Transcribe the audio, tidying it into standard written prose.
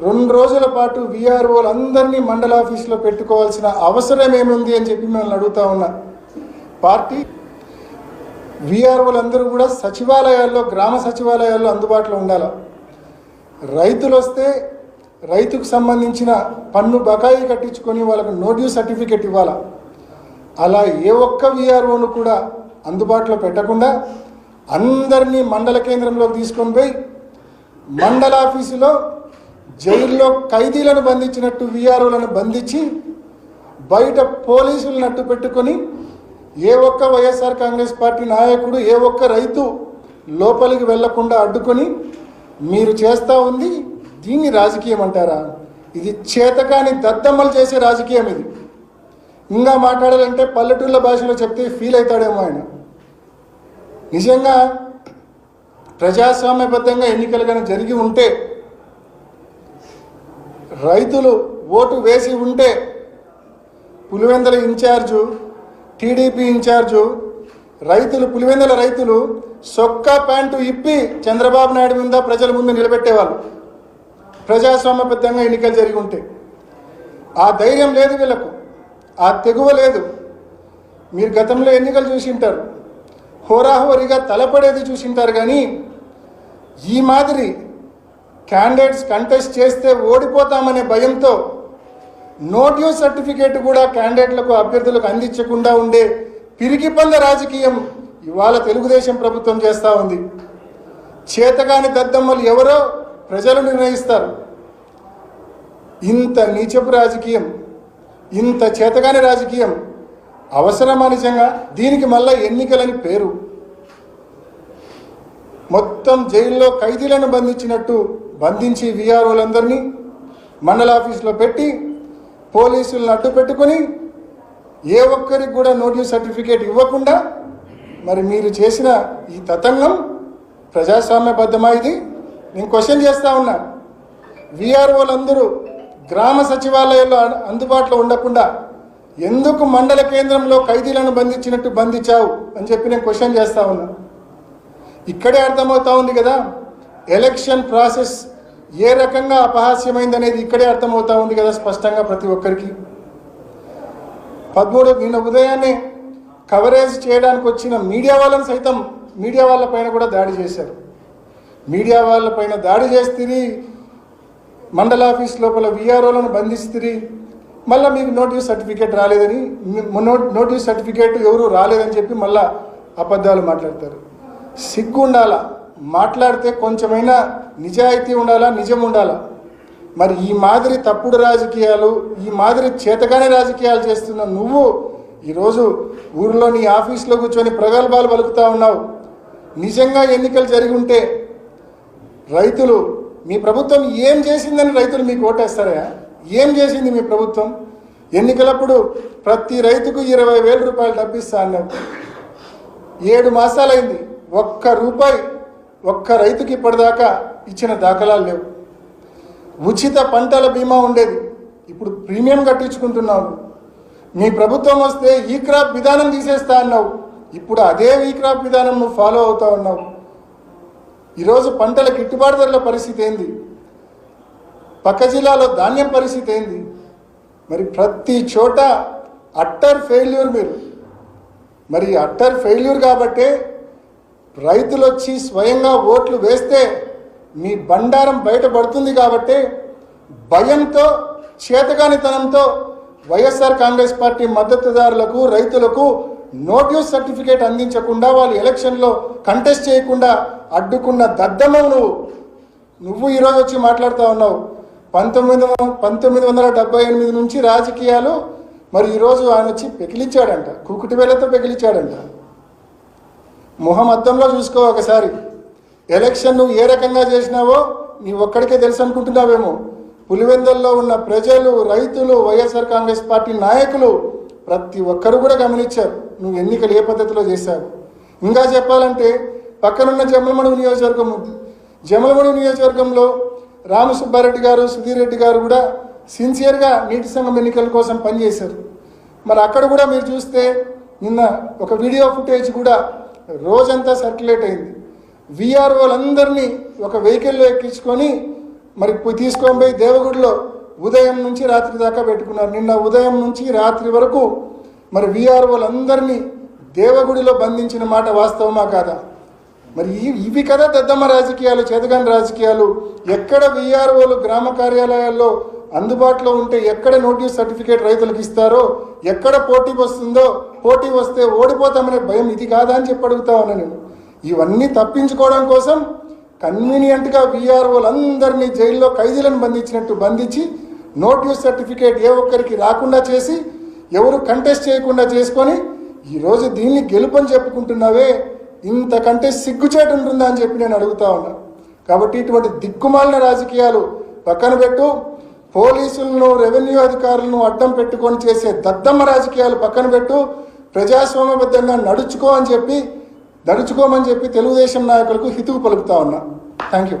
2 రోజుల పాటు వీఆర్ఓలందరినీ మండల ఆఫీసులో పెట్టుకోవాల్సిన అవసరం ఏముంది అని చెప్పి మిమ్మల్ని అడుగుతా ఉన్నా. పార్టీ వీఆర్ఓలందరూ కూడా సచివాలయాల్లో, గ్రామ సచివాలయాల్లో అందుబాటులో ఉండాలి. రైతులు వస్తే రైతుకు సంబంధించిన పన్ను బకాయి కట్టించుకొని వాళ్ళకు నో డ్యూ సర్టిఫికెట్ ఇవ్వాలి. అలా ఏ ఒక్క వీఆర్ఓను కూడా అందుబాటులో పెట్టకుండా అందరినీ మండల కేంద్రంలోకి తీసుకొని పోయి మండల ఆఫీసులో జైల్లో ఖైదీలను బంధించినట్టు వీఆర్ఓలను బంధించి బయట పోలీసులను అడ్డు పెట్టుకొని ఏ ఒక్క వైఎస్ఆర్ కాంగ్రెస్ పార్టీ నాయకుడు, ఏ ఒక్క రైతు లోపలికి వెళ్లకుండా అడ్డుకొని మీరు చేస్తూ ఉంది. దీన్ని రాజకీయం అంటారా? ఇది చేతకాని దద్దమ్మలు చేసే రాజకీయం. ఇది ఇంకా మాట్లాడాలంటే పల్లెటూళ్ళ భాషలో చెప్తే ఫీల్ అవుతాడేమో ఆయన. నిజంగా ప్రజాస్వామ్యబద్ధంగా ఎన్నికలు కానీ జరిగి ఉంటే, రైతులు ఓటు వేసి ఉంటే, పులివెందుల ఇన్ఛార్జు, టీడీపీ ఇన్ఛార్జు రైతులు, పులివెందుల రైతులు సొక్కా ప్యాంటు ఇప్పి చంద్రబాబు నాయుడు మీద ప్రజల ముందు నిలబెట్టేవాళ్ళు. ప్రజాస్వామ్యబద్ధంగా ఎన్నికలు జరిగి ఉంటే ఆ ధైర్యం లేదు వీళ్ళకు, ఆ తెగువ లేదు. మీరు గతంలో ఎన్నికలు చూసింటారు, హోరాహోరీగా తలపడేది చూసింటారు. కానీ ఈ మాదిరి క్యాండిడేట్స్ కంటెస్ట్ చేస్తే ఓడిపోతామనే భయంతో నో డ్యూ సర్టిఫికేట్ కూడా క్యాండిడేట్లకు, అభ్యర్థులకు అందించకుండా ఉండే పిరికి పంద రాజకీయం ఇవాళ తెలుగుదేశం ప్రభుత్వం చేస్తూ ఉంది. చేతగాని దద్దమ్మలు ఎవరో ప్రజలు నిర్ణయిస్తారు. ఇంత నీచపు రాజకీయం, ఇంత చేతగాని రాజకీయం అవసరమా నిజంగా? దీనికి మళ్ళా ఎన్నికలని పేరు. మొత్తం జైల్లో ఖైదీలను బంధించినట్టు బంధించి వీఆర్ఓలందరినీ మండల ఆఫీసులో పెట్టి పోలీసులను అడ్డు పెట్టుకొని ఏ ఒక్కరికి కూడా నో డ్యూ సర్టిఫికేట్ ఇవ్వకుండా మరి మీరు చేసిన ఈ తతంగం ప్రజాస్వామ్యబద్ధమా? ఇది నేను క్వశ్చన్ చేస్తూ ఉన్నా. వీఆర్ఓలందరూ గ్రామ సచివాలయాల్లో అందుబాటులో ఉండకుండా ఎందుకు మండల కేంద్రంలో ఖైదీలను బంధించినట్టు బంధించావు అని చెప్పి నేను క్వశ్చన్ చేస్తూ ఉన్నా. ఇక్కడే అర్థమవుతా ఉంది కదా ఎలక్షన్ ప్రాసెస్ ఏ రకంగా అపహాస్యమైంది అనేది ఇక్కడే అర్థమవుతా ఉంది కదా స్పష్టంగా ప్రతి ఒక్కరికి. 13 నిన్న ఉదయాన్నే కవరేజ్ చేయడానికి వచ్చిన మీడియా వాళ్ళని సైతం మీడియా వాళ్ళపైన కూడా దాడి చేశారు. మీడియా వాళ్ళపైన దాడి చేస్తే మండల ఆఫీస్ లోపల వీఆర్ఓలను బంధిస్తే మళ్ళీ మీకు నో డ్యూ సర్టిఫికేట్ రాలేదని, నో డ్యూ సర్టిఫికేట్ ఎవరు రాలేదని చెప్పి మళ్ళీ అబద్ధాలు మాట్లాడతారు. సిగ్గు ఉండాలా, మాట్లాడితే కొంచెమైనా నిజాయితీ ఉండాలా, నిజం ఉండాలా. మరి ఈ మాదిరి తప్పుడు రాజకీయాలు, ఈ మాదిరి చేతగానే రాజకీయాలు చేస్తున్న నువ్వు ఈరోజు ఊరిలో నీ ఆఫీస్లో కూర్చొని ప్రగల్భాలు పలుకుతూ ఉన్నావు. నిజంగా ఎన్నికలు జరిగి ఉంటే రైతులు, మీ ప్రభుత్వం ఏం చేసిందని రైతులు మీకు ఓటేస్తారా? ఏం చేసింది మీ ప్రభుత్వం? ఎన్నికలప్పుడు ప్రతి రైతుకు 20,000 రూపాయలు డబ్బిస్తా అన్నారు. 7 మాసాలైంది, ఒక్క రూపాయి ఒక్క రైతుకి ఇప్పటిదాకా ఇచ్చిన దాఖలాలు లేవు. ఉచిత పంటల బీమా ఉండేది, ఇప్పుడు ప్రీమియం కట్టించుకుంటున్నావు. మీ ప్రభుత్వం వస్తే ఈ క్రాప్ విధానం తీసేస్తా అన్నావు, ఇప్పుడు అదే ఈ క్రాప్ విధానం నువ్వు ఫాలో అవుతా ఉన్నావు. ఈరోజు పంటల గిట్టుబాటు ధరల పరిస్థితి ఏంది? పక్క జిల్లాలో ధాన్యం పరిస్థితి ఏంది? మరి ప్రతి చోట అట్టర్ ఫెయిల్యూర్ మీరు. మరి అట్టర్ ఫెయిల్యూర్ కాబట్టే రైతులు వచ్చి స్వయంగా ఓట్లు వేస్తే మీ బండారం బయటపడుతుంది. కాబట్టి భయంతో, చేతగానితనంతో వైఎస్ఆర్ కాంగ్రెస్ పార్టీ మద్దతుదారులకు, రైతులకు నో డ్యూ సర్టిఫికేట్ అందించకుండా, వాళ్ళు ఎలక్షన్లో కంటెస్ట్ చేయకుండా అడ్డుకున్న దద్దమ్మవు నువ్వు ఈరోజు వచ్చి మాట్లాడుతూ ఉన్నావు. 1978 నుంచి రాజకీయాలు. మరి ఈరోజు ఆయన వచ్చి పెకిలిచ్చాడంట, కుకుటి వేలతో పెకిలిచ్చాడంట. మొహం అద్దంలో చూసుకో ఒకసారి. ఎలక్షన్ నువ్వు ఏ రకంగా చేసినావో నీ ఒక్కడికే తెలుసు అనుకుంటున్నావేమో. పులివెందుల్లో ఉన్న ప్రజలు, రైతులు, వైఎస్ఆర్ కాంగ్రెస్ పార్టీ నాయకులు ప్రతి ఒక్కరు కూడా గమనించారు నువ్వు ఎన్నికలు ఏ పద్ధతిలో చేశావు. ఇంకా చెప్పాలంటే పక్కనున్న జమలమడుగు నియోజకవర్గం ఉంది. జమలమడుగు నియోజకవర్గంలో రామసుబ్బారెడ్డి గారు, సుధీర్ రెడ్డి గారు కూడా సిన్సియర్గా నీటి సంఘం ఎన్నికల కోసం పనిచేశారు. మరి అక్కడ కూడా మీరు చూస్తే నిన్న ఒక వీడియో ఫుటేజ్ కూడా రోజంతా సర్క్యులేట్ అయింది. వీఆర్ఓలందరినీ ఒక వెహికల్లో ఎక్కించుకొని మరి తీసుకొని పోయి దేవగుడిలో ఉదయం నుంచి రాత్రి దాకా పెట్టుకున్నారు. నిన్న ఉదయం నుంచి రాత్రి వరకు మరి వీఆర్ఓలందరినీ దేవగుడిలో బంధించిన మాట వాస్తవమా కాదా? మరి ఇవి కదా దద్దమ్మ రాజకీయాలు, చేతగాని రాజకీయాలు. ఎక్కడ వీఆర్ఓలు గ్రామ కార్యాలయాల్లో అందుబాటులో ఉంటే ఎక్కడ నోటీస్ సర్టిఫికేట్ రైతులకు ఇస్తారో, ఎక్కడ పోటీ వస్తుందో, పోటీ వస్తే ఓడిపోతామనే భయం ఇది కాదా అని చెప్పి అడుగుతా ఉన్నా నేను. ఇవన్నీ తప్పించుకోవడం కోసం కన్వీనియంట్గా వీఆర్ఓలందరినీ జైల్లో ఖైదీలను బంధించినట్టు బంధించి నోటీస్ సర్టిఫికేట్ ఏ ఒక్కరికి రాకుండా చేసి ఎవరు కంటెస్ట్ చేయకుండా చేసుకొని ఈరోజు దీన్ని గెలుపని చెప్పుకుంటున్నావే, ఇంతకంటే సిగ్గుచేటు ఉంటుందా అని చెప్పి నేను అడుగుతా ఉన్నా. కాబట్టి ఇటువంటి దిక్కుమాలిన రాజకీయాలు పక్కన పెట్టు, పోలీసులను రెవెన్యూ అధికారులను అడ్డం పెట్టుకొని చేసే దద్దమ్మ రాజకీయాలు పక్కన పెట్టు, ప్రజాస్వామ్యబద్ధంగా నడుచుకోమని చెప్పి తెలుగుదేశం నాయకులకు హితువు పలుకుతా ఉన్నా. Thank you.